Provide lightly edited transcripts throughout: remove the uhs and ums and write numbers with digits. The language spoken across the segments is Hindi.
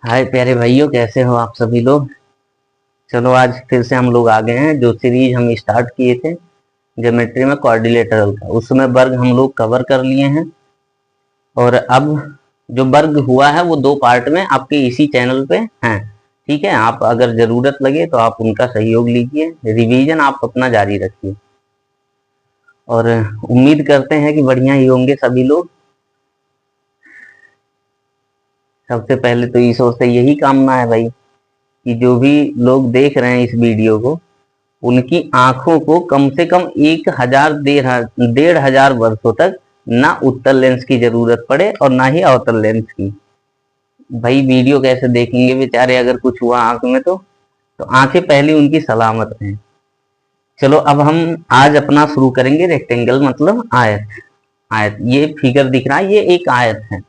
हाय प्यारे भाइयों, कैसे हो आप सभी लोग। चलो आज फिर से हम लोग आ गए हैं। जो सीरीज हम स्टार्ट किए थे ज्योमेट्री में क्वाड्रिलेटरल का, उसमें वर्ग हम लोग कवर कर लिए हैं। और अब जो वर्ग हुआ है वो दो पार्ट में आपके इसी चैनल पे हैं। ठीक है, आप अगर जरूरत लगे तो आप उनका सहयोग लीजिए, रिवीजन आप अपना जारी रखिए। और उम्मीद करते हैं कि बढ़िया ही होंगे सभी लोग। सबसे पहले तो ईश्वर से यही कामना है भाई कि जो भी लोग देख रहे हैं इस वीडियो को, उनकी आंखों को कम से कम 1000 1500 वर्षों तक ना उत्तल लेंस की जरूरत पड़े और ना ही अवतल लेंस की। भाई वीडियो कैसे देखेंगे बेचारे, अगर कुछ हुआ आंख में तो आंखें पहले उनकी सलामत हैं। चलो अब हम आज अपना शुरू करेंगे रेक्टेंगल मतलब आयत। आयत, ये फिगर दिख रहा है, ये एक आयत है।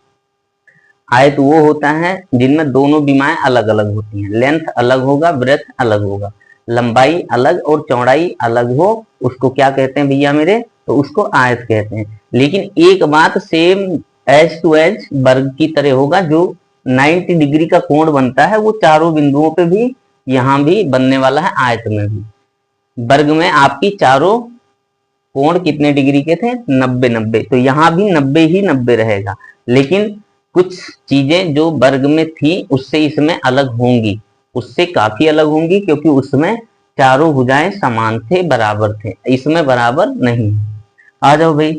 आयत वो होता है जिनमें दोनों विमाएं अलग अलग होती हैं, लेंथ अलग होगा, ब्रेथ अलग होगा, लंबाई अलग और चौड़ाई अलग हो, उसको क्या कहते हैं भैया मेरे, तो उसको आयत कहते हैं। लेकिन एक बात सेम एज टू एज वर्ग की तरह होगा, जो 90 डिग्री का कोण बनता है वो चारों बिंदुओं पे भी यहां भी बनने वाला है, आयत में भी। वर्ग में आपकी चारों कोण कितने डिग्री के थे, 90 90, तो यहां भी 90 ही 90 रहेगा। लेकिन कुछ चीजें जो वर्ग में थी उससे इसमें अलग होंगी, उससे काफी अलग होंगी, क्योंकि उसमें चारों भुजाएं समान थे, बराबर थे, इसमें बराबर नहीं। आ जाओ भाई।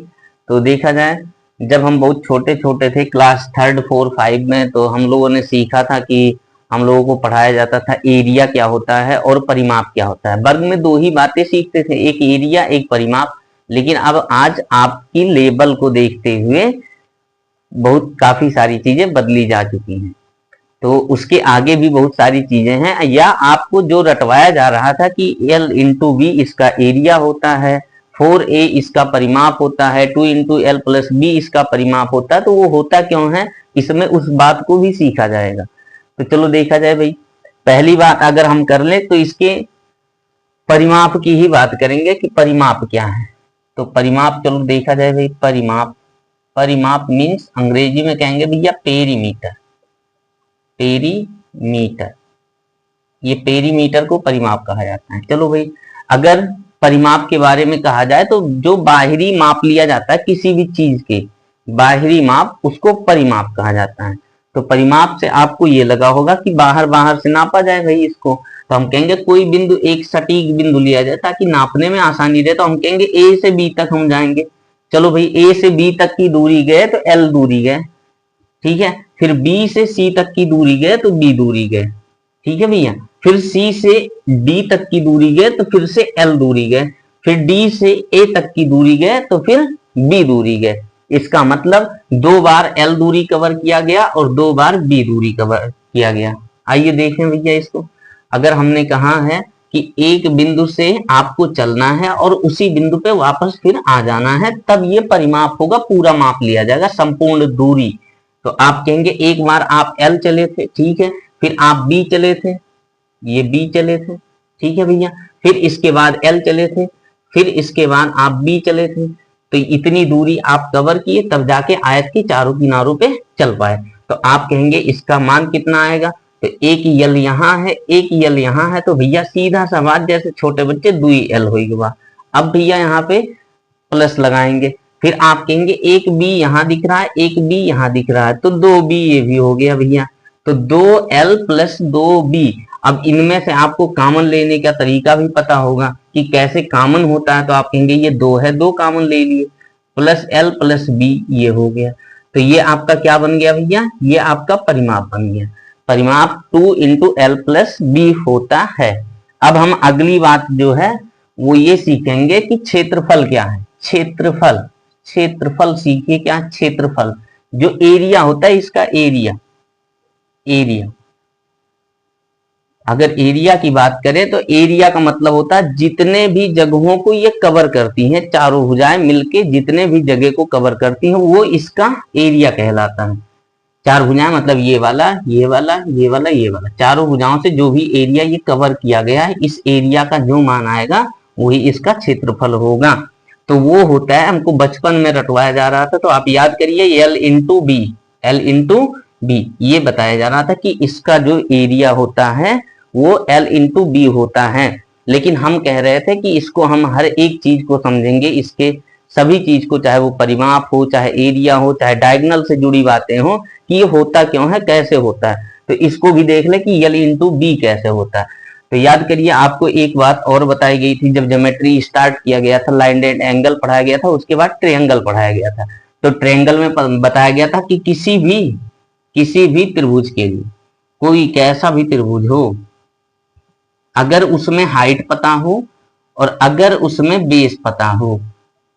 तो देखा जाए, जब हम बहुत छोटे छोटे थे, क्लास 3, 4, 5 में, तो हम लोगों ने सीखा था कि हम लोगों को पढ़ाया जाता था एरिया क्या होता है और परिमाप क्या होता है। वर्ग में दो ही बातें सीखते थे, एक एरिया एक परिमाप। लेकिन अब आज आपकी लेवल को देखते हुए बहुत काफी सारी चीजें बदली जा चुकी हैं। तो उसके आगे भी बहुत सारी चीजें हैं, या आपको जो रटवाया जा रहा था कि L इंटू वी इसका एरिया होता है, 4A इसका परिमाप होता है, 2 इंटू एल प्लस बी इसका परिमाप होता है, तो वो होता क्यों है, इसमें उस बात को भी सीखा जाएगा। तो चलो देखा जाए भाई। पहली बात अगर हम कर ले तो इसके परिमाप की ही बात करेंगे कि परिमाप क्या है। तो परिमाप चलो देखा जाए भाई। परिमाप, परिमाप मीन्स अंग्रेजी में कहेंगे भैया पेरीमीटर। पेरीमीटर, ये पेरीमीटर को परिमाप कहा जाता है। चलो भाई, अगर परिमाप के बारे में कहा जाए तो जो बाहरी माप लिया जाता है किसी भी चीज के, बाहरी माप, उसको परिमाप कहा जाता है। तो परिमाप से आपको ये लगा होगा कि बाहर बाहर से नापा जाए भाई इसको। तो हम कहेंगे कोई बिंदु, एक सटीक बिंदु लिया जाए ताकि नापने में आसानी रहे, तो हम कहेंगे ए से बी तक हम जाएंगे। चलो भाई, ए से बी तक की दूरी गए तो एल दूरी गए, ठीक है। फिर बी से सी तक की दूरी गए तो बी दूरी गए, ठीक है भैया। फिर सी से डी तक की दूरी गए तो फिर से एल दूरी गए। फिर डी से ए तक की दूरी गए तो फिर बी दूरी गए। इसका मतलब 2 बार एल दूरी कवर किया गया और 2 बार बी दूरी कवर किया गया। आइए देखें भैया इसको। अगर हमने कहा है कि एक बिंदु से आपको चलना है और उसी बिंदु पे वापस फिर आ जाना है, तब ये परिमाप होगा, पूरा माप लिया जाएगा, संपूर्ण दूरी। तो आप कहेंगे एक बार आप एल चले थे, ठीक है, फिर आप बी चले थे, ये बी चले थे, ठीक है भैया, फिर इसके बाद एल चले थे, फिर इसके बाद आप बी चले थे, तो इतनी दूरी आप कवर किए तब जाके आयत के चारों किनारों पे चल पाए। तो आप कहेंगे इसका मान कितना आएगा, तो एक यल यहाँ है, एक यल यहाँ है, तो भैया सीधा सा बात, जैसे छोटे बच्चे 2 एल होगा। अब भैया यहाँ पे प्लस लगाएंगे, फिर आप कहेंगे एक बी यहाँ दिख रहा है, एक बी यहाँ दिख रहा है, तो 2B ये भी हो गया भैया, तो 2L प्लस 2B। अब इनमें से आपको कॉमन लेने का तरीका भी पता होगा कि कैसे कॉमन होता है। तो आप कहेंगे ये 2 है, 2 कॉमन ले लिए, प्लस L प्लस B ये हो गया। तो ये आपका क्या बन गया भैया, ये आपका परिमाप बन गया। परिमाप 2 इंटू एल प्लस बी होता है। अब हम अगली बात जो है वो ये सीखेंगे कि क्षेत्रफल क्या है। क्षेत्रफल, क्षेत्रफल सीखिए क्या, क्षेत्रफल जो एरिया होता है इसका, एरिया, एरिया। अगर एरिया की बात करें तो एरिया का मतलब होता है जितने भी जगहों को ये कवर करती हैं, चारों भुजाएं मिलके जितने भी जगह को कवर करती हैं वो इसका एरिया कहलाता है। चार भुजाएं मतलब ये वाला, ये वाला, ये वाला, ये वाला, चारों भुजाओं से जो भी एरिया ये कवर किया गया है, इस एरिया का जो मान आएगा वही इसका क्षेत्रफल होगा। तो वो होता है, हमको बचपन में रटवाया जा रहा था, तो आप याद करिए L into B, L into B, ये बताया जा रहा था कि इसका जो एरिया होता है वो L इंटू बी होता है। लेकिन हम कह रहे थे कि इसको हम हर एक चीज को समझेंगे, इसके सभी चीज को, चाहे वो परिमाप हो, चाहे एरिया हो, चाहे डायगोनल से जुड़ी बातें हो, कि ये होता क्यों है, कैसे होता है। तो इसको भी देख ले कि L इंटू बी कैसे होता है। तो याद करिए, आपको एक बात और बताई गई थी जब ज्योमेट्री स्टार्ट किया गया था, लाइन एंड एंगल पढ़ाया गया था, उसके बाद ट्रायंगल पढ़ाया गया था। तो ट्रायंगल में बताया गया था कि किसी भी त्रिभुज के लिए, कोई कैसा भी त्रिभुज हो, अगर उसमें हाइट पता हो और अगर उसमें बेस पता हो,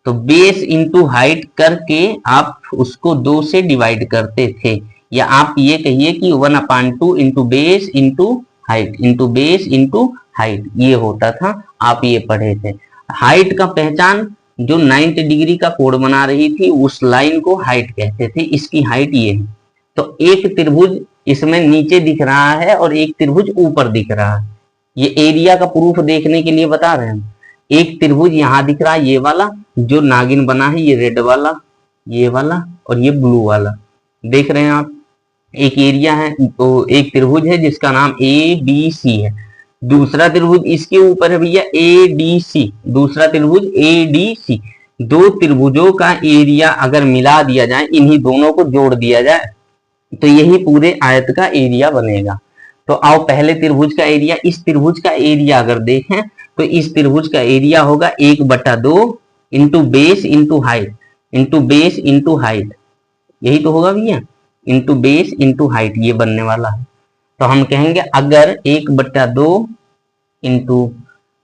तो बेस इंटू हाइट करके आप उसको 2 से डिवाइड करते थे। या आप ये कहिए कि 1/2 into base into height, into base into height, ये होता था। आप ये पढ़े थे। हाइट का पहचान जो 90 डिग्री का कोण बना रही थी, उस लाइन को हाइट कहते थे। इसकी हाइट ये है। तो एक त्रिभुज इसमें नीचे दिख रहा है और एक त्रिभुज ऊपर दिख रहा है। ये एरिया का प्रूफ देखने के लिए बता रहे हैं। एक त्रिभुज यहां दिख रहा है, ये वाला जो नागिन बना है, ये रेड वाला, ये वाला और ये ब्लू वाला, देख रहे हैं आप। एक एरिया है, तो एक त्रिभुज है जिसका नाम ए बी सी है। दूसरा त्रिभुज इसके ऊपर है भैया ए डी सी, दूसरा त्रिभुज ए डी सी। दो त्रिभुजों का एरिया अगर मिला दिया जाए, इन्हीं दोनों को जोड़ दिया जाए, तो यही पूरे आयत का एरिया बनेगा। तो आओ पहले त्रिभुज का एरिया, इस त्रिभुज का एरिया अगर देखें तो इस त्रिभुज का एरिया होगा 1/2 into base into height, into base into height, यही तो होगा भैया, इंटू बेस इंटू हाइट, ये बनने वाला है। तो हम कहेंगे अगर 1/2 इंटू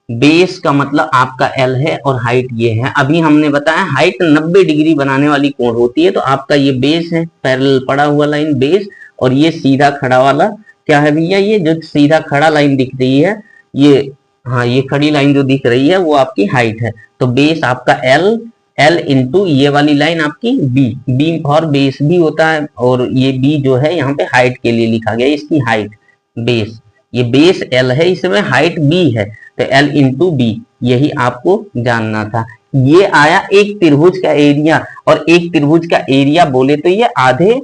बेस का मतलब आपका एल है और हाइट ये है। अभी हमने बताया हाइट 90 डिग्री बनाने वाली कोण होती है। तो आपका ये बेस है, पैरेलल पड़ा हुआ लाइन बेस, और ये सीधा खड़ा वाला क्या है भैया, ये जो सीधा खड़ा लाइन दिख रही है, ये, हाँ, ये खड़ी लाइन जो दिख रही है वो आपकी हाइट है। तो बेस आपका एल, एल इंटू ये वाली लाइन आपकी बी, बी और बेस भी होता है, और ये बी जो है यहाँ पे हाइट के लिए लिखा गया, इसकी हाइट बेस, ये बेस एल है, इसमें हाइट बी है, तो एल इंटू बी, यही आपको जानना था। ये आया एक त्रिभुज का एरिया, और एक त्रिभुज का एरिया बोले तो ये आधे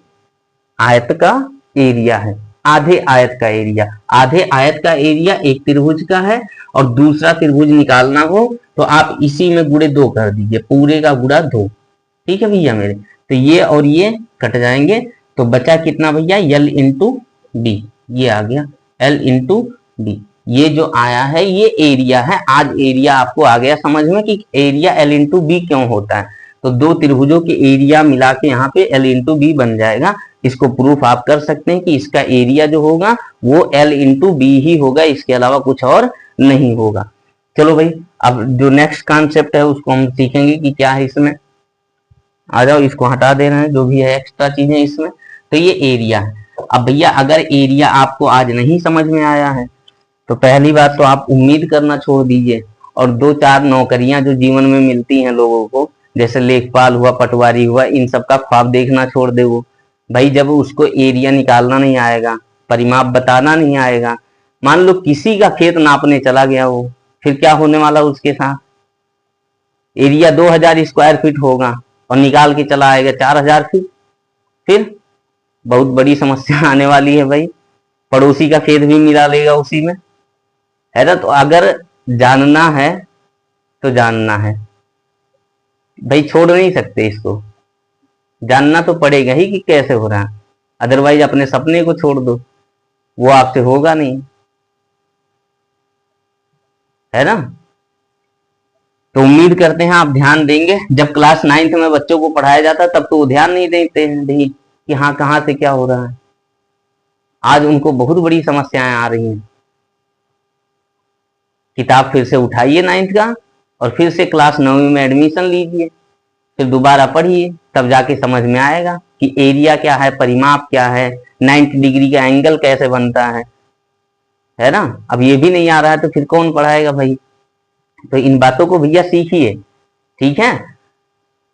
आयत का एरिया है। आधे आयत का एरिया, आधे आयत का एरिया एक त्रिभुज का है, और दूसरा त्रिभुज निकालना हो तो आप इसी में गुणे 2 कर दीजिए, पूरे का गुणा 2। ठीक है भैया मेरे, तो ये और ये कट जाएंगे, तो बचा कितना भैया, एल इंटू बी, ये आ गया एल इंटू बी। ये जो आया है ये एरिया है। आज एरिया आपको आ गया समझ में कि एरिया एल इंटू बी क्यों होता है। तो दो त्रिभुजों के एरिया मिला के यहाँ पे एल इंटू बी बन जाएगा। इसको प्रूफ आप कर सकते हैं कि इसका एरिया जो होगा वो एल इंटू बी ही होगा, इसके अलावा कुछ और नहीं होगा। चलो भाई, अब जो नेक्स्ट कॉन्सेप्ट है उसको हम सीखेंगे कि क्या है इसमें। आ जाओ, इसको हटा दे रहे हैं जो भी है एक्स्ट्रा चीजें इसमें। तो ये एरिया है। अब भैया अगर एरिया आपको आज नहीं समझ में आया है, तो पहली बात तो आप उम्मीद करना छोड़ दीजिए, और 2-4 नौकरियां जो जीवन में मिलती हैं लोगों को, जैसे लेखपाल हुआ, पटवारी हुआ, इन सब का ख्वाब देखना छोड़ दे वो। भाई जब उसको एरिया निकालना नहीं आएगा, परिमाप बताना नहीं आएगा, मान लो किसी का खेत नापने चला गया वो, फिर क्या होने वाला उसके साथ। एरिया 2000 स्क्वायर फीट होगा और निकाल के चला आएगा 4000 फीट, फिर बहुत बड़ी समस्या आने वाली है भाई। पड़ोसी का खेत भी मिला लेगा उसी में, है ना। तो अगर जानना है तो जानना है भाई, छोड़ नहीं सकते इसको, जानना तो पड़ेगा ही कि कैसे हो रहा है। अदरवाइज अपने सपने को छोड़ दो, वो आपसे होगा नहीं, है ना। तो उम्मीद करते हैं आप ध्यान देंगे। जब क्लास 9th में बच्चों को पढ़ाया जाता तब तो वो ध्यान नहीं देते हैं भाई कि हाँ कहाँ से क्या हो रहा है। आज उनको बहुत बड़ी समस्याएं आ रही हैं। किताब फिर से उठाइए 9th का, और फिर से क्लास 9वीं में एडमिशन लीजिए, फिर दोबारा पढ़िए, तब जाके समझ में आएगा कि एरिया क्या है, परिमाप क्या है, 90 डिग्री का एंगल कैसे बनता है ना। अब ये भी नहीं आ रहा है तो फिर कौन पढ़ाएगा भाई। तो इन बातों को भैया सीखिए, ठीक है।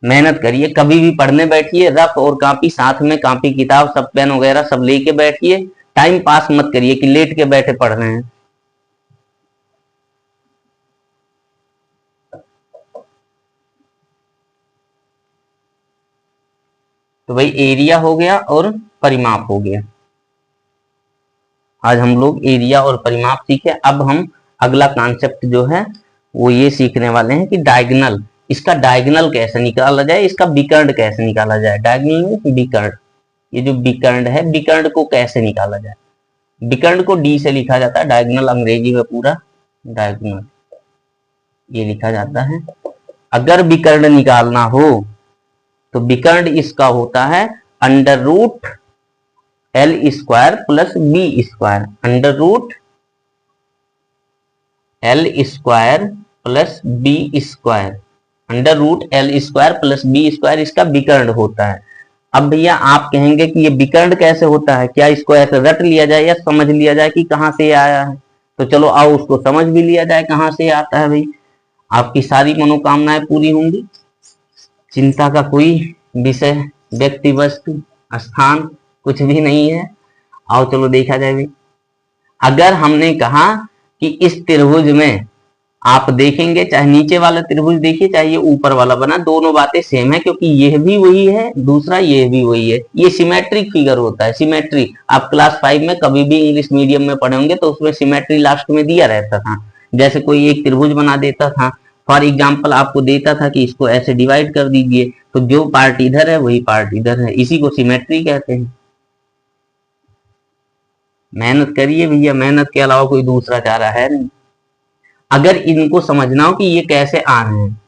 मेहनत करिए, कभी भी पढ़ने बैठिए, रफ और कॉपी साथ में, कॉपी किताब सब पेन वगैरह सब लेके बैठिए। टाइम पास मत करिए कि लेट के बैठे पढ़ रहे हैं। तो तो भाई एरिया हो गया और परिमाप हो गया। आज हम लोग एरिया और परिमाप सीखे। अब हम अगला कॉन्सेप्ट जो है वो ये सीखने वाले हैं कि डायगोनल, इसका डायगोनल कैसे निकाला जाए, इसका विकर्ण कैसे निकाला जाए। डायगोनल में विकर्ण, ये जो विकर्ण है, विकर्ण को कैसे निकाला जाए। विकर्ण को डी से लिखा जाता है, डायगोनल अंग्रेजी में पूरा डायगोनल ये लिखा जाता है। अगर विकर्ण निकालना हो तो विकर्ण इसका होता है under root L square plus B square, under root L square plus B square, under root L square plus B square इसका विकर्ण होता है। अब भैया आप कहेंगे कि ये विकर्ण कैसे होता है, क्या इसको ऐसे रट लिया जाए या समझ लिया जाए कि कहां से आया है। तो चलो आओ उसको समझ भी लिया जाए कहां से आता है। भाई आपकी सारी मनोकामनाएं पूरी होंगी, चिंता का कोई विषय, व्यक्ति, वस्तु, स्थान कुछ भी नहीं है। आओ चलो देखा जाए। भाई अगर हमने कहा कि इस त्रिभुज में आप देखेंगे, चाहे नीचे वाला त्रिभुज देखिए चाहे ये ऊपर वाला बना, दोनों बातें सेम है, क्योंकि यह भी वही है, दूसरा ये भी वही है। ये सिमेट्रिक फिगर होता है। सिमेट्री आप क्लास 5 में कभी भी इंग्लिश मीडियम में पढ़े होंगे तो उसमें सिमेट्री लास्ट में दिया रहता था। जैसे कोई एक त्रिभुज बना देता था, फॉर एग्जाम्पल आपको देता था कि इसको ऐसे डिवाइड कर दीजिए, तो जो पार्ट इधर है वही पार्ट इधर है, इसी को सिमेट्री कहते हैं। मेहनत करिए भैया, मेहनत के अलावा कोई दूसरा चारा है नहीं। अगर इनको समझना हो कि ये कैसे आ रहे हैं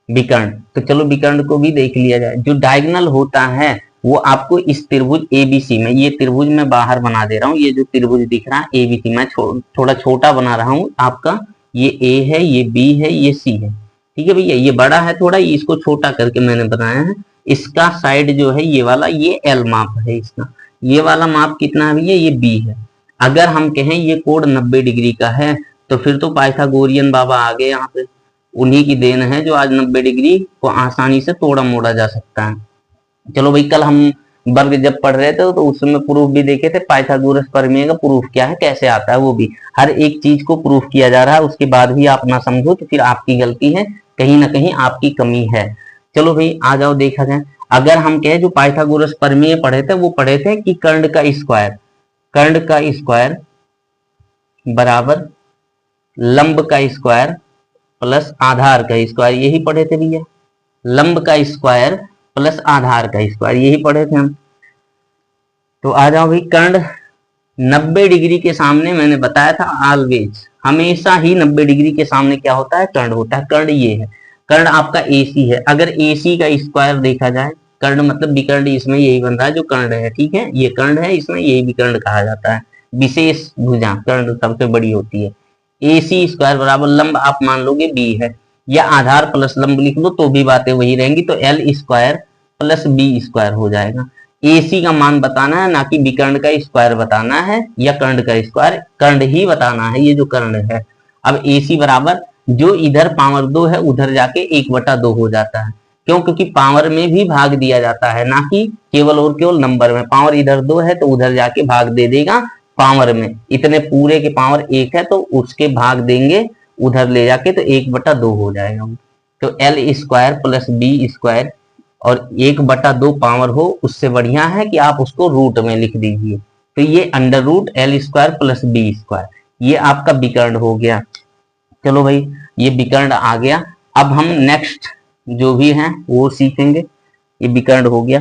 विकर्ण, तो चलो विकर्ण को भी देख लिया जाए। जो डायगोनल होता है वो आपको इस त्रिभुज एबीसी में, ये त्रिभुज मैं बाहर बना दे रहा हूँ, ये जो त्रिभुज दिख रहा है एबीसी, मैं थोड़ा छोटा बना रहा हूँ आपका। ये ए है, ये बी है, ये सी है, ठीक है भैया। ये बड़ा है थोड़ा, इसको छोटा करके मैंने बनाया है। इसका साइड जो है ये वाला, ये एल माप है इसका। ये वाला माप कितना है भैया, ये बी है। अगर हम कहें ये कोण 90 डिग्री का है तो फिर तो पाइथागोरियन बाबा आ गए यहाँ पे, उन्हीं की देन है जो आज 90 डिग्री को आसानी से तोड़ा मोड़ा जा सकता है। चलो भाई कल हम वर्ग जब पढ़ रहे थे तो उसमें प्रूफ भी देखे थे, पाइथागोरस प्रमेय का प्रूफ क्या है, कैसे आता है वो भी। हर एक चीज को प्रूफ किया जा रहा है, उसके बाद भी आप ना समझो तो फिर आपकी गलती है, कहीं ना कहीं आपकी कमी है। चलो भाई आ जाओ देखा जाए। अगर हम कहें जो पाइथागोरस प्रमेय पढ़े थे वो पढ़े थे कि कर्ण का स्क्वायर, कर्ण का स्क्वायर बराबर लंब का स्क्वायर प्लस आधार का स्क्वायर, यही पढ़े थे भैया। लंब का स्क्वायर प्लस आधार का स्क्वायर, यही पढ़े थे हम। तो आ जाओ भाई, कर्ण 90 डिग्री के सामने मैंने बताया था ऑलवेज, हमेशा ही 90 डिग्री के सामने क्या होता है, कर्ण होता है। कर्ण ये है, कर्ण आपका एसी है। अगर एसी का स्क्वायर देखा जाए, कर्ण मतलब विकर्ण इसमें यही बन रहा है जो कर्ण है, ठीक है। ये कर्ण है, इसमें यही विकर्ण कहा जाता है। विशेष भुजा कर्ण सबसे बड़ी होती है। एसी स्क्वायर बराबर लंब आप मान लोगे बी है, या आधार प्लस लंब लिख लो तो भी बातें वही रहेंगी, तो L square plus B square हो जाएगा। एसी का मान बताना है, ना कि विकर्ण का स्क्वायर बताना है या कर्ण का स्क्वायर, कर्ण ही बताना है, ये जो कर्ण है। अब एसी बराबर जो इधर पावर 2 है उधर जाके 1/2 हो जाता है। क्यों, क्योंकि पावर में भी भाग दिया जाता है, ना कि केवल और केवल नंबर में। पावर इधर 2 है तो उधर जाके भाग दे देगा पावर में, इतने पूरे के पावर 1 है तो उसके भाग देंगे उधर ले जाके, तो 1/2 हो जाएगा। तो L square plus B square और 1/2 पावर हो, उससे बढ़िया है कि आप उसको रूट में लिख दीजिए। तो ये under root L square plus B square, ये आपका विकर्ण हो गया। चलो भाई ये विकर्ण आ गया। अब हम नेक्स्ट जो भी हैं वो सीखेंगे। ये विकर्ण हो गया,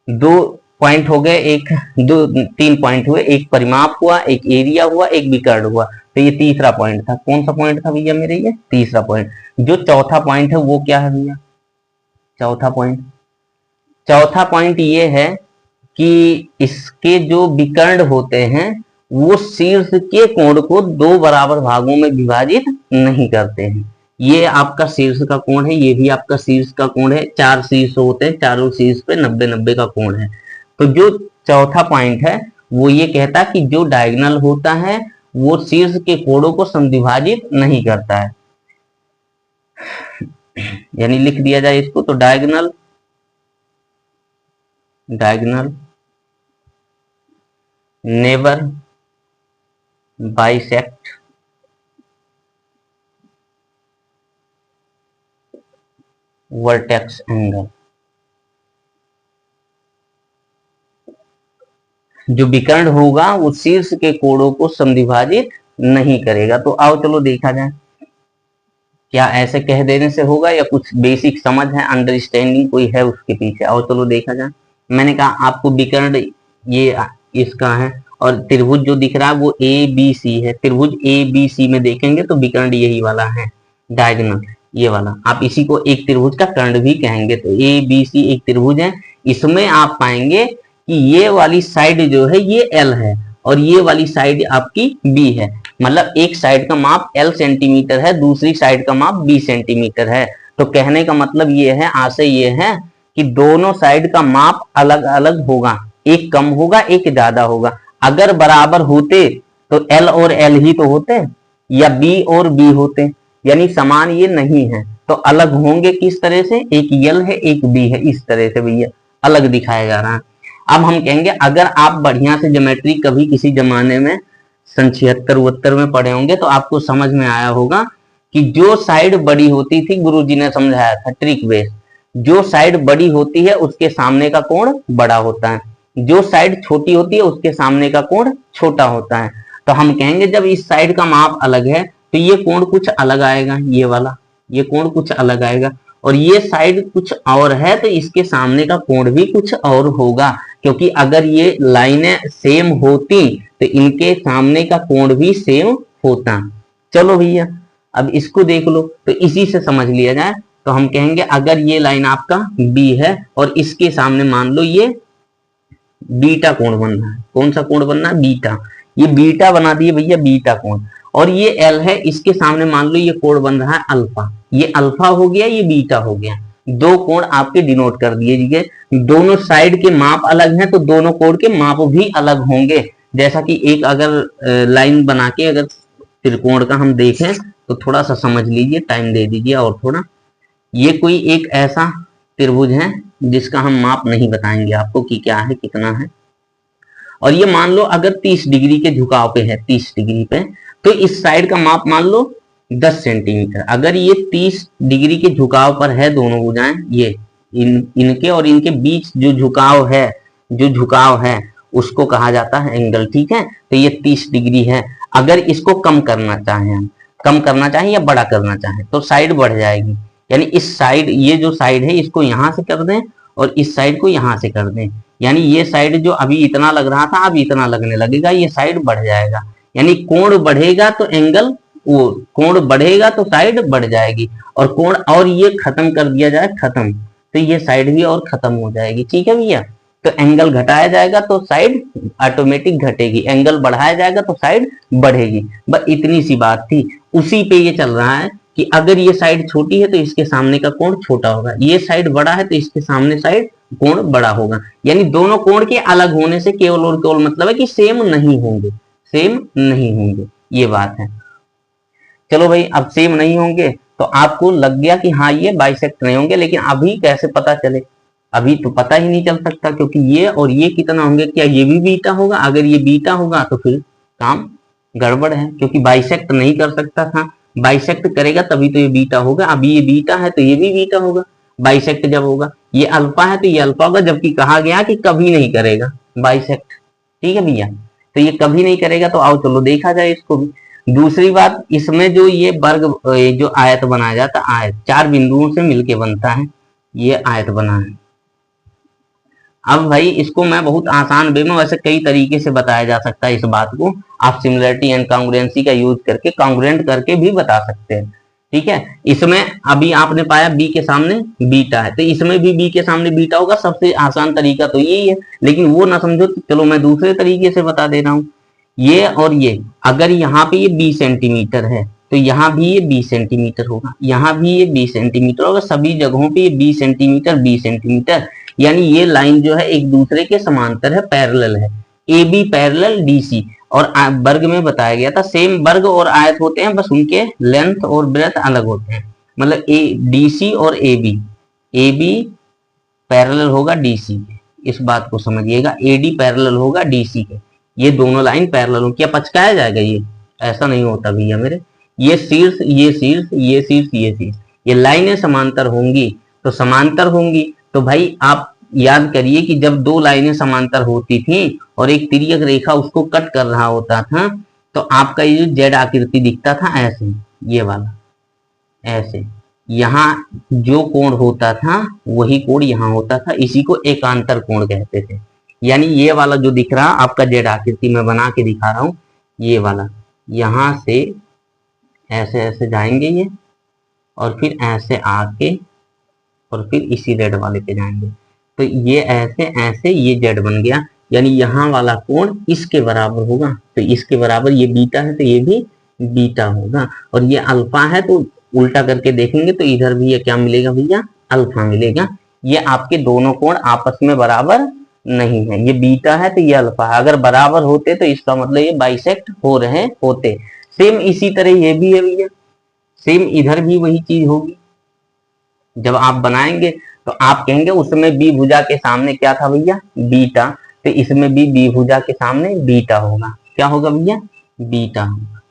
2 पॉइंट हो गए, एक दो 3 पॉइंट हुए, एक परिमाप हुआ, एक एरिया हुआ, एक विकर्ण हुआ। तो ये तीसरा पॉइंट था। कौन सा पॉइंट था भैया मेरे, ये तीसरा पॉइंट। जो चौथा पॉइंट है वो क्या है भैया, चौथा पॉइंट, चौथा पॉइंट ये है कि इसके जो विकर्ण होते हैं वो शीर्ष के कोण को 2 बराबर भागों में विभाजित नहीं करते हैं। ये आपका शीर्ष का कोण है, ये भी आपका शीर्ष का कोण है। 4 शीर्ष होते हैं, चारों शीर्ष पे 90-90 का कोण है। तो जो चौथा पॉइंट है वो ये कहता है कि जो डायगोनल होता है वो शीर्ष के कोणों को समद्विभाजित नहीं करता है। यानी लिख दिया जाए इसको तो diagonal, diagonal never bisect vertex angle. जो विकर्ण होगा वो शीर्ष के कोणों को समद्विभाजित नहीं करेगा। तो आओ चलो देखा जाए, क्या ऐसे कह देने से होगा या कुछ बेसिक समझ है, अंडरस्टैंडिंग कोई है उसके पीछे? आओ चलो देखा जाए। मैंने कहा आपको विकर्ण ये इसका है, और त्रिभुज जो दिख रहा है वो ए बी सी है। त्रिभुज ए बी सी में देखेंगे तो विकर्ण यही वाला है, डायगोनल ये वाला। आप इसी को एक त्रिभुज का कर्ण भी कहेंगे। तो ए बी सी एक त्रिभुज है। इसमें आप पाएंगे कि ये वाली साइड जो है ये एल है और ये वाली साइड आपकी बी है। मतलब एक साइड का माप एल सेंटीमीटर है, दूसरी साइड का माप बी सेंटीमीटर है। तो कहने का मतलब ये है, आशय ये है कि दोनों साइड का माप अलग अलग होगा, एक कम होगा एक ज्यादा होगा। अगर बराबर होते तो एल और एल ही तो होते, या बी और बी होते, यानी समान ये नहीं है। तो अलग होंगे किस तरह से, एक एल है एक बी है, इस तरह से भैया अलग दिखाया जा रहा है। अब हम कहेंगे, अगर आप बढ़िया से ज्योमेट्री कभी किसी जमाने में सन 76-72 में पढ़े होंगे तो आपको समझ में आया होगा कि जो साइड बड़ी होती थी, गुरुजी ने समझाया था ट्रिक बेस, जो साइड बड़ी होती है उसके सामने का कोण बड़ा होता है, जो साइड छोटी होती है उसके सामने का कोण छोटा होता है। तो हम कहेंगे जब इस साइड का माप अलग है तो ये कोण कुछ अलग आएगा, ये वाला ये कोण कुछ अलग आएगा, और ये साइड कुछ और है तो इसके सामने का कोण भी कुछ और होगा। क्योंकि अगर ये लाइनें सेम होती तो इनके सामने का कोण भी सेम होता। चलो भैया अब इसको देख लो, तो इसी से समझ लिया जाए। तो हम कहेंगे अगर ये लाइन आपका बी है और इसके सामने मान लो ये बीटा कोण बन रहा है, कौन सा कोण बन रहा है, बीटा। ये बीटा बना दिए भैया, बीटा कोण। और ये एल है, इसके सामने मान लो ये कोण बन रहा है अल्फा। ये अल्फा हो गया, ये बीटा हो गया। दो कोण आपके डिनोट कर दिए। दोनों साइड के माप अलग हैं तो दोनों कोण के माप भी अलग होंगे। जैसा कि एक अगर लाइन बना के अगर त्रिकोण का हम देखें तो थोड़ा सा समझ लीजिए, टाइम दे दीजिए और थोड़ा। ये कोई एक ऐसा त्रिभुज है जिसका हम माप नहीं बताएंगे आपको कि क्या है कितना है। और ये मान लो अगर 30 डिग्री के झुकाव पे है, 30 डिग्री पे, तो इस साइड का माप मान लो 10 सेंटीमीटर। अगर ये 30 डिग्री के झुकाव पर है दोनों भुजाएं, ये इनके और इनके बीच जो झुकाव है उसको कहा जाता है एंगल, ठीक है। तो ये 30 डिग्री है। अगर इसको कम करना चाहें या बड़ा करना चाहें तो साइड बढ़ जाएगी। यानी इस साइड, ये जो साइड है इसको यहां से कर दें और इस साइड को यहां से कर दें। यानी ये साइड जो अभी इतना लग रहा था अब इतना लगने लगेगा, ये साइड बढ़ जाएगा। यानी कोण बढ़ेगा तो एंगल, वो कोण बढ़ेगा तो साइड बढ़ जाएगी, और कोण और ये खत्म कर दिया जाए, खत्म, तो ये साइड भी और खत्म हो जाएगी, ठीक है भैया। तो एंगल घटाया जाएगा तो साइड ऑटोमेटिक घटेगी, एंगल बढ़ाया जाएगा तो साइड बढ़ेगी। बस इतनी सी बात थी। उसी पे ये चल रहा है कि अगर ये साइड छोटी है तो इसके सामने का कोण छोटा होगा, ये साइड बड़ा है तो इसके सामने साइड कोण बड़ा होगा। यानी दोनों कोण के अलग होने से केवल और केवल मतलब है कि सेम नहीं होंगे, ये बात है। चलो भाई, अब सेम नहीं होंगे तो आपको लग गया कि हाँ ये बाइसेक्ट नहीं होंगे। लेकिन अभी कैसे पता चले, अभी तो पता ही नहीं चल सकता, क्योंकि ये और ये कितना होंगे, क्या ये भी बीटा होगा? अगर ये बीटा होगा तो फिर काम गड़बड़ है, क्योंकि बाइसेक्ट नहीं कर सकता था। बाइसेक्ट करेगा तभी तो ये बीटा होगा। अभी ये बीटा है तो ये भी बीटा होगा, बाइसेक्ट जब होगा। ये अल्फा है तो ये अल्फा होगा, जबकि कहा गया कि कभी नहीं करेगा बाइसेक्ट, ठीक है भैया। तो ये कभी नहीं करेगा। तो आओ चलो देखा जाए इसको भी। दूसरी बात, इसमें जो ये वर्ग, जो आयत बनाया जाता है, आयत 4 बिंदुओं से मिलके बनता है, ये आयत बना है। अब भाई इसको मैं बहुत आसान वे में, वैसे कई तरीके से बताया जा सकता है इस बात को। आप सिमिलरिटी एंड कॉन्ग्रुएंसी का यूज करके कॉन्ग्रुएंट करके भी बता सकते हैं, ठीक है। इसमें अभी आपने पाया बी के सामने बीटा है, तो इसमें भी बी के सामने बीटा होगा। सबसे आसान तरीका तो यही है, लेकिन वो ना समझो तो चलो मैं दूसरे तरीके से बता दे रहा हूँ। ये और ये, अगर यहाँ पे ये 20 सेंटीमीटर है तो यहाँ भी ये 20 सेंटीमीटर होगा, यहाँ भी ये 20 सेंटीमीटर होगा। सभी जगहों पे ये 20 सेंटीमीटर 20 सेंटीमीटर, यानी ये लाइन जो है एक दूसरे के समांतर है, पैरेलल है। A B parallel D C. और वर्ग में बताया गया था सेम वर्ग और आयत होते हैं, बस उनके लेंथ और ब्रेथ अलग होते हैं। मतलब ए डी सी और ए बी पैरेलल होगा डी सी के, इस बात को समझिएगा। ए डी पैरेलल होगा डी सी के, ये दोनों लाइन पैरेलल हो। क्या पचकाया जाएगा? ये ऐसा नहीं होता भैया मेरे। ये शीर्ष ये शीर्ष ये लाइनें समांतर होंगी तो भाई आप याद करिए कि जब दो लाइनें समांतर होती थी और एक तिर्यक रेखा उसको कट कर रहा होता था, तो आपका ये जो जेड आकृति दिखता था ऐसे, ये वाला ऐसे, यहाँ जो कोण होता था वही कोण यहाँ होता था, इसी को एकांतर कोण कहते थे। यानी ये वाला जो दिख रहा आपका जेड आकृति में बना के दिखा रहा हूं, ये वाला यहां से ऐसे ऐसे जाएंगे ये, और फिर ऐसे आके और फिर इसी जेड वाले पे जाएंगे, तो ये ऐसे ऐसे ये जेड बन गया। यानी यहाँ वाला कोण इसके बराबर होगा, तो इसके बराबर, ये बीटा है तो ये भी बीटा होगा, और ये अल्फा है तो उल्टा करके देखेंगे तो इधर भी ये क्या मिलेगा भैया, अल्फा मिलेगा। ये आपके दोनों कोण आपस में बराबर नहीं है, ये बीटा है तो ये अल्फा है। अगर बराबर होते तो इसका मतलब ये बाइसेक्ट हो रहे होते। सेम इसी तरह ये भी है भैया, सेम इधर भी वही चीज होगी। जब आप बनाएंगे तो आप कहेंगे उसमें बी भुजा के सामने क्या था भैया, बीटा, तो इसमें भी बी भुजा के सामने बीटा होगा। क्या होगा भैया, बीटा होगा।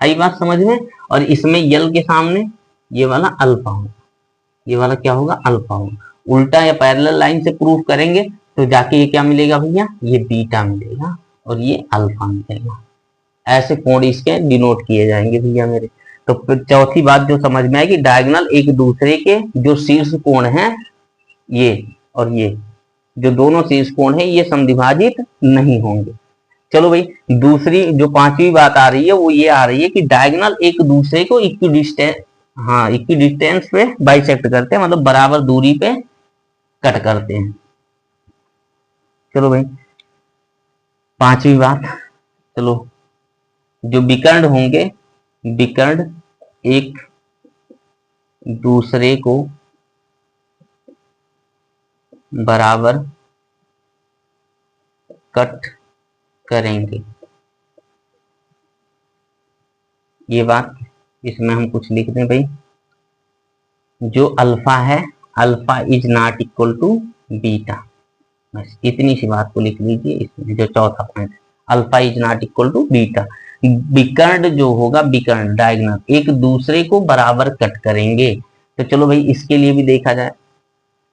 आई बात समझ में। और इसमें यल के सामने ये वाला अल्फा होगा, ये वाला क्या होगा, अल्फा होगा। उल्टा या पैरेलल लाइन से प्रूफ करेंगे तो जाके ये क्या मिलेगा भैया, ये बीटा मिलेगा और ये अल्फा मिलेगा। ऐसे कोण इसके डिनोट किए जाएंगे भैया मेरे। तो चौथी बात जो समझ में आएगी, डायगोनल एक दूसरे के जो शीर्ष कोण हैं ये और ये, जो दोनों शीर्ष कोण है ये समद्विभाजित नहीं होंगे। चलो भाई, दूसरी जो पांचवी बात आ रही है वो ये आ रही है कि डायगोनल एक दूसरे को इक्विडिस्टेंस पे बाइसेक्ट करते हैं, मतलब बराबर दूरी पे कट करते हैं। चलो भाई, पांचवी बात, चलो, जो विकर्ण होंगे, विकर्ण एक दूसरे को बराबर कट करेंगे, ये बात इसमें हम कुछ लिख दें भाई। जो अल्फा है, alpha is not equal to beta, बस इतनी सी बात को लिख लीजिए इसमें। जो चौथा point, alpha is not equal to beta. विकर्ण जो होगा, विकर्ण डायगोनल एक दूसरे को बराबर कट करेंगे। तो चलो भाई, इसके लिए भी देखा जाए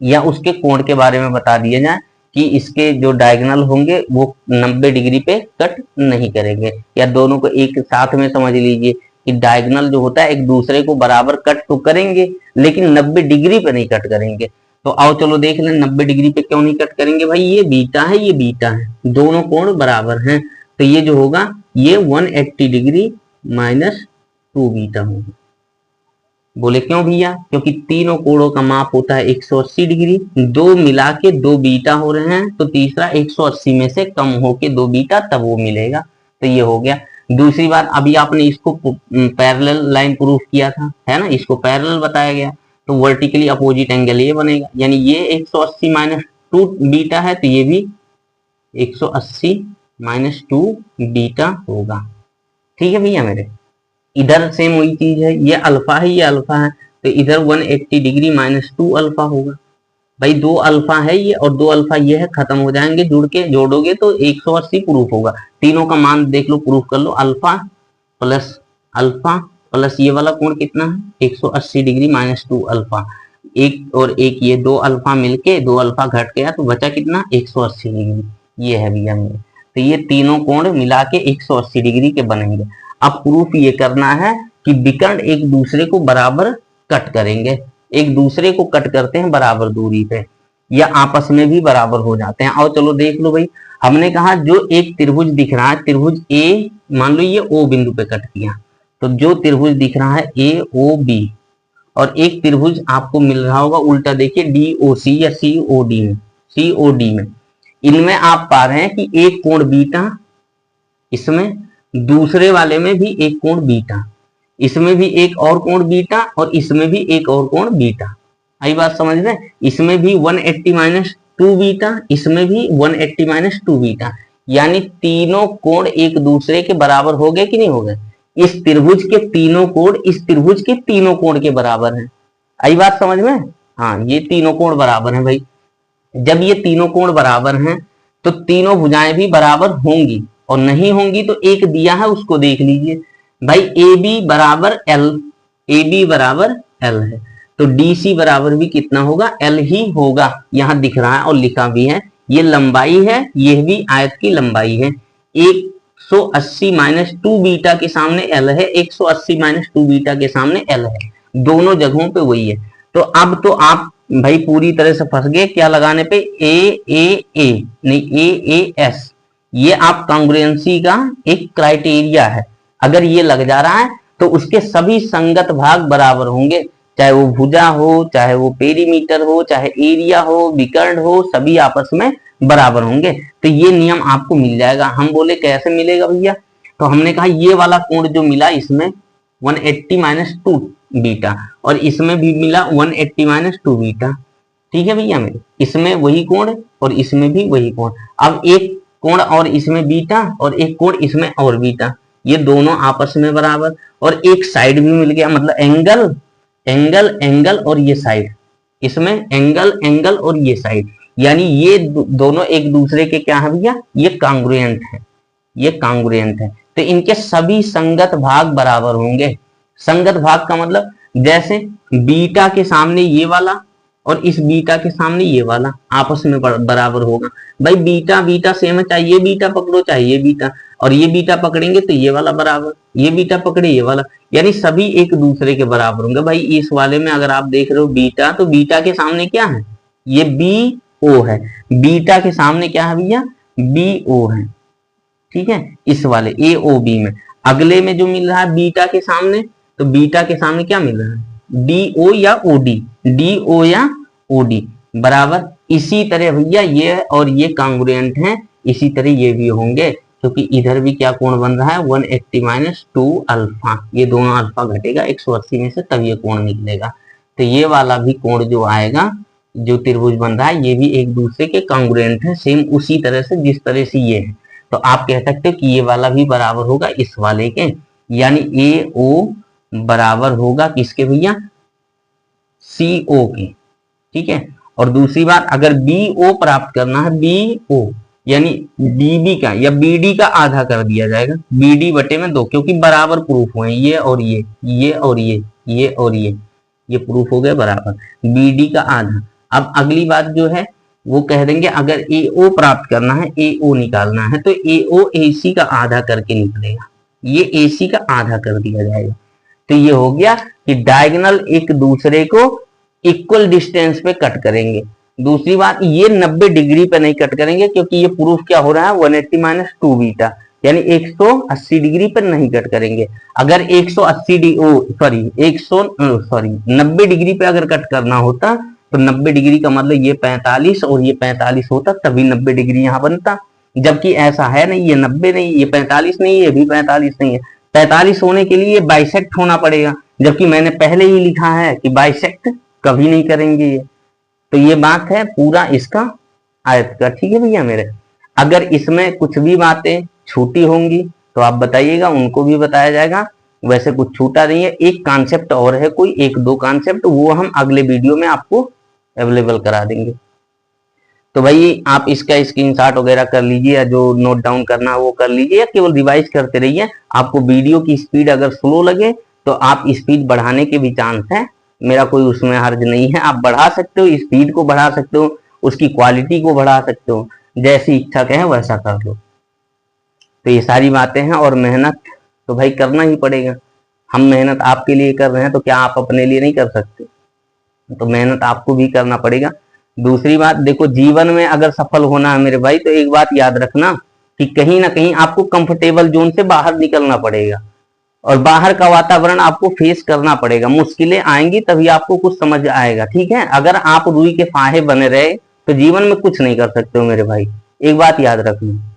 या उसके कोण के बारे में बता दिया जाए कि इसके जो डायगोनल होंगे वो 90 डिग्री पे कट नहीं करेंगे, या दोनों को एक साथ में समझ लीजिए कि डायगोनल जो होता है एक दूसरे को बराबर कट तो करेंगे लेकिन 90 डिग्री पे नहीं कट करेंगे। तो आओ चलो देख लें 90 डिग्री पे क्यों नहीं कट करेंगे भाई। ये बीटा है, ये बीटा है, दोनों कोण बराबर हैं, तो ये जो होगा ये 180 डिग्री माइनस 2 बीटा होगा। बोले क्यों भैया, क्योंकि तीनों कोणों का माप होता है 180 डिग्री, दो मिला के 2 बीटा हो रहे हैं, तो तीसरा 180 में से कम होके 2 बीटा तब वो मिलेगा। तो ये हो गया। दूसरी बात, अभी आपने इसको पैरेलल लाइन प्रूफ किया था, है ना, इसको पैरेलल बताया गया, तो वर्टिकली अपोजिट एंगल ये बनेगा। यानी ये 180 माइनस 2 बीटा है, तो ये भी 180 माइनस 2 बीटा होगा। ठीक है भैया मेरे। इधर सेम वही चीज है, ये अल्फा है, ये अल्फा है, तो इधर 180 डिग्री माइनस 2 अल्फा होगा। भाई 2 अल्फा है ये और 2 अल्फा ये है, खत्म हो जाएंगे, जुड़ के जोड़ोगे तो 180 प्रूफ होगा। तीनों का मान देख लो, प्रूफ कर लो। अल्फा प्लस ये वाला कोण कितना है, 180 डिग्री माइनस 2 अल्फा, एक और एक ये 2 अल्फा मिलके 2 अल्फा घट गया तो बचा कितना, 180 डिग्री। ये है भैया मेरे। तो ये तीनों कोण मिला के 180 डिग्री के बनेंगे। अब प्रूफ ये करना है कि विकर्ण एक दूसरे को बराबर कट करेंगे, एक दूसरे को कट करते हैं बराबर दूरी पे, या आपस में भी बराबर हो जाते हैं। और चलो देख लो भाई, हमने कहा जो एक त्रिभुज दिख रहा है, त्रिभुज ए, मान लो ये ओ बिंदु पे कट किया, तो जो त्रिभुज दिख रहा है ए ओ बी, और एक त्रिभुज आपको मिल रहा होगा उल्टा, देखिए डी ओ सी या सी ओ डी में, इनमें आप पा रहे हैं कि एक कोण बीटा, इसमें दूसरे वाले में भी एक कोण बीटा, इसमें भी एक और कोण बीटा, और इसमें भी एक और कोण बीटा। आई बात समझ में। इसमें भी 180 माइनस 2 बीटा, इसमें भी 180 माइनस 2 बीटा, यानी तीनों कोण एक दूसरे के बराबर हो गए कि नहीं हो गए। इस त्रिभुज के तीनों कोण इस त्रिभुज के तीनों कोण के बराबर हैं। आई बात समझ में। हाँ, ये तीनों कोण बराबर हैं भाई। जब ये तीनों कोण बराबर हैं तो तीनों भुजाएं भी बराबर होंगी, और नहीं होंगी तो एक दिया है उसको देख लीजिए भाई, ए बी बराबर एल है, तो DC बराबर भी कितना होगा, L ही होगा। यहां दिख रहा है और लिखा भी है, ये लंबाई है, यह भी आयत की लंबाई है। 180 माइनस 2 बीटा के सामने L है, 180 माइनस 2 बीटा के सामने L है, दोनों जगहों पे वही है। तो अब तो आप भाई पूरी तरह से फंस गए, क्या लगाने पे, ए नहीं AAS, ये आप कांग्रुएंसी का एक क्राइटेरिया है। अगर ये लग जा रहा है तो उसके सभी संगत भाग बराबर होंगे, चाहे वो भुजा हो, चाहे वो पेरीमीटर हो, चाहे एरिया हो, विकर्ण हो, सभी आपस में बराबर होंगे। तो ये नियम आपको मिल जाएगा। हम बोले कैसे मिलेगा भैया, तो हमने कहा ये वाला कोण जो मिला इसमें 180 माइनस 2 बीटा, और इसमें भी मिला 180 माइनस 2 बीटा, ठीक है भैया मेरे, इसमें वही कोण और इसमें भी वही कोण। अब एक कोण और इसमें बीटा और एक कोण इसमें और बीटा, ये दोनों आपस में बराबर, और एक साइड भी मिल गया, मतलब एंगल एंगल एंगल और ये साइड, इसमें एंगल एंगल और ये साइड, यानी ये दोनों एक दूसरे के क्या है भैया, ये कांग्रुएंट है, ये कांग्रुएंट है। तो इनके सभी संगत भाग बराबर होंगे। संगत भाग का मतलब जैसे बीटा के सामने ये वाला और इस बीटा के सामने ये वाला आपस में बराबर होगा। भाई बीटा बीटा सेम है, चाहे ये बीटा पकड़ो चाहे ये बीटा, और ये बीटा पकड़ेंगे तो ये वाला बराबर, ये बीटा पकड़े ये वाला, यानी सभी एक दूसरे के बराबर होंगे। भाई इस वाले में अगर आप देख रहे हो बीटा, तो बीटा के सामने क्या है, ये BO है, बीटा के सामने क्या है भैया, BO है, ठीक है, इस वाले AOB में। अगले में जो मिल रहा है बीटा के सामने, तो बीटा के सामने क्या मिल रहा है, DO या OD, DO या OD बराबर। इसी तरह भैया ये और ये कांग्रुएंट हैं, इसी तरह ये भी होंगे, क्योंकि इधर भी क्या कोण बन रहा है 180 माइनस 2 अल्फा, ये दोनों अल्फा घटेगा 180 में से, तब ये कोण निकलेगा। तो ये वाला भी कोण जो आएगा, जो त्रिभुज बन रहा है, ये भी एक दूसरे के कांग्रुएंट है, सेम उसी तरह से जिस तरह से ये है। तो आप कह सकते हो कि ये वाला भी बराबर होगा इस वाले के, यानी AO बराबर होगा किसके भैया, CO के, ठीक है। और दूसरी बात, अगर BO प्राप्त करना है, BO यानी BB का या BD का आधा कर दिया जाएगा, BD बटे में 2, क्योंकि बराबर प्रूफ हुए ये और ये और ये और ये प्रूफ हो गए बराबर, BD का आधा। अब अगली बात जो है वो कह देंगे, अगर AO प्राप्त करना है, AO निकालना है, तो AO AC का आधा करके निकलेगा, ये AC का आधा कर दिया जाएगा। तो ये हो गया कि डायगोनल एक दूसरे को इक्वल डिस्टेंस पे कट करेंगे। दूसरी बात, ये 90 डिग्री पे नहीं कट करेंगे, क्योंकि ये प्रूफ क्या हो रहा है 180 माइनस 2 बीटा, यानी 180 डिग्री पर नहीं कट करेंगे। अगर 90 डिग्री पे अगर कट करना होता, तो 90 डिग्री का मतलब ये 45 और ये 45 होता, तभी 90 डिग्री यहाँ बनता। जबकि ऐसा है नहीं, ये 90 नहीं, ये 45 नहीं, ये भी 45 नहीं है। 45 होने के लिए बाइसेक्ट होना पड़ेगा, जबकि मैंने पहले ही लिखा है कि बाइसेक्ट कभी नहीं करेंगे ये। तो ये बात है पूरा इसका आयत का, ठीक है भैया मेरे। अगर इसमें कुछ भी बातें छूटी होंगी तो आप बताइएगा, उनको भी बताया जाएगा। वैसे कुछ छूटा नहीं है, एक कॉन्सेप्ट और है, कोई 1-2 कॉन्सेप्ट, वो हम अगले वीडियो में आपको अवेलेबल करा देंगे। तो भाई आप इसका स्क्रीनशॉट वगैरह कर लीजिए, या जो नोट डाउन करना है वो कर लीजिए, या केवल रिवाइज करते रहिए। आपको वीडियो की स्पीड अगर स्लो लगे तो आप स्पीड बढ़ाने के भी चांस है, मेरा कोई उसमें हर्ज नहीं है, आप बढ़ा सकते हो, स्पीड को बढ़ा सकते हो, उसकी क्वालिटी को बढ़ा सकते हो, जैसी इच्छा कहें वैसा कर लो। तो ये सारी बातें हैं, और मेहनत तो भाई करना ही पड़ेगा। हम मेहनत आपके लिए कर रहे हैं, तो क्या आप अपने लिए नहीं कर सकते? तो मेहनत आपको भी करना पड़ेगा। दूसरी बात देखो, जीवन में अगर सफल होना है मेरे भाई, तो एक बात याद रखना कि कहीं ना कहीं आपको कंफर्टेबल जोन से बाहर निकलना पड़ेगा, और बाहर का वातावरण आपको फेस करना पड़ेगा। मुश्किलें आएंगी तभी आपको कुछ समझ आएगा, ठीक है। अगर आप रुई के फाहे बने रहे तो जीवन में कुछ नहीं कर सकते हो मेरे भाई, एक बात याद रखना।